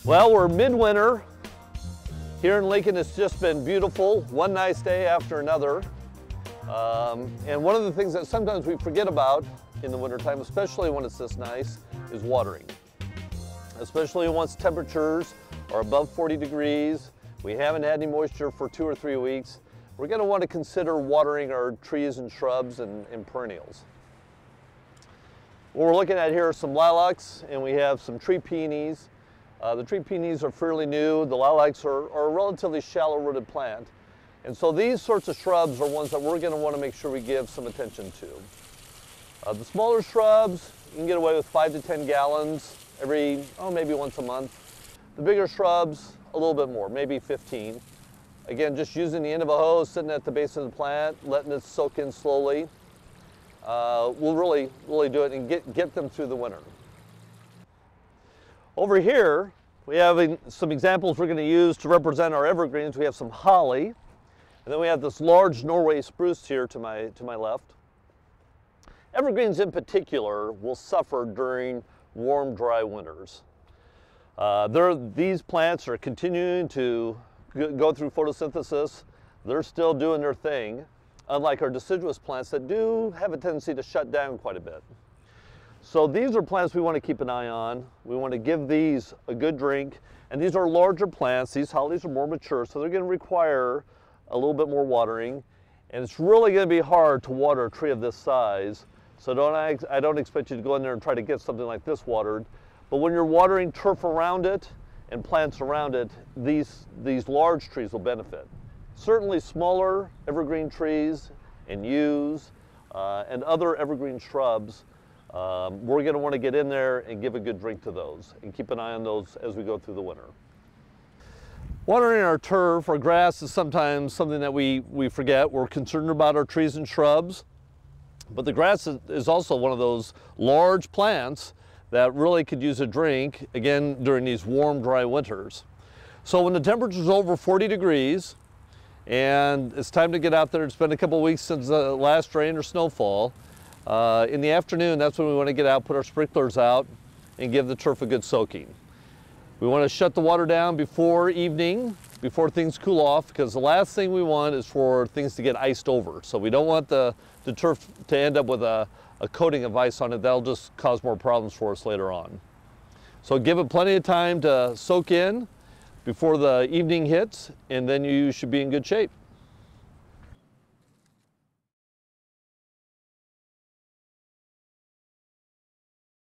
Well, we're midwinter. Here in Lincoln, it's just been beautiful, one nice day after another. And one of the things that sometimes we forget about in the wintertime, especially when it's this nice, is watering. Especially once temperatures are above 40 degrees, we haven't had any moisture for 2 or 3 weeks, we're going to want to consider watering our trees and shrubs and perennials. What we're looking at here are some lilacs, and we have some tree peonies. The tree peonies are fairly new. The lilacs are a relatively shallow-rooted plant. And so these sorts of shrubs are ones that we're going to want to make sure we give some attention to. The smaller shrubs, you can get away with 5 to 10 gallons every, maybe once a month. The bigger shrubs, a little bit more, maybe 15. Again, just using the end of a hose, sitting at the base of the plant, letting it soak in slowly. Will really do it and get them through the winter. Over here, we have some examples we're going to use to represent our evergreens. We have some holly, and then we have this large Norway spruce here to my left. Evergreens in particular will suffer during warm, dry winters. These plants are continuing to go through photosynthesis. They're still doing their thing, unlike our deciduous plants that do have a tendency to shut down quite a bit. So these are plants we want to keep an eye on. We want to give these a good drink. And these are larger plants. These hollies are more mature, so they're going to require a little bit more watering. And it's really going to be hard to water a tree of this size. So I don't expect you to go in there and try to get something like this watered. But when you're watering turf around it and plants around it, these large trees will benefit. Certainly smaller evergreen trees and yews and other evergreen shrubs, we're going to want to get in there and give a good drink to those and keep an eye on those as we go through the winter. Watering our turf or grass is sometimes something that we forget. We're concerned about our trees and shrubs, but the grass is also one of those large plants that really could use a drink, again, during these warm, dry winters. So when the temperature's over 40 degrees and it's time to get out there, it's been a couple weeks since the last rain or snowfall, in the afternoon, that's when we want to get out, put our sprinklers out, and give the turf a good soaking. We want to shut the water down before evening, before things cool off, because the last thing we want is for things to get iced over. So we don't want the turf to end up with a coating of ice on it. That'll just cause more problems for us later on. So give it plenty of time to soak in before the evening hits, and then you should be in good shape.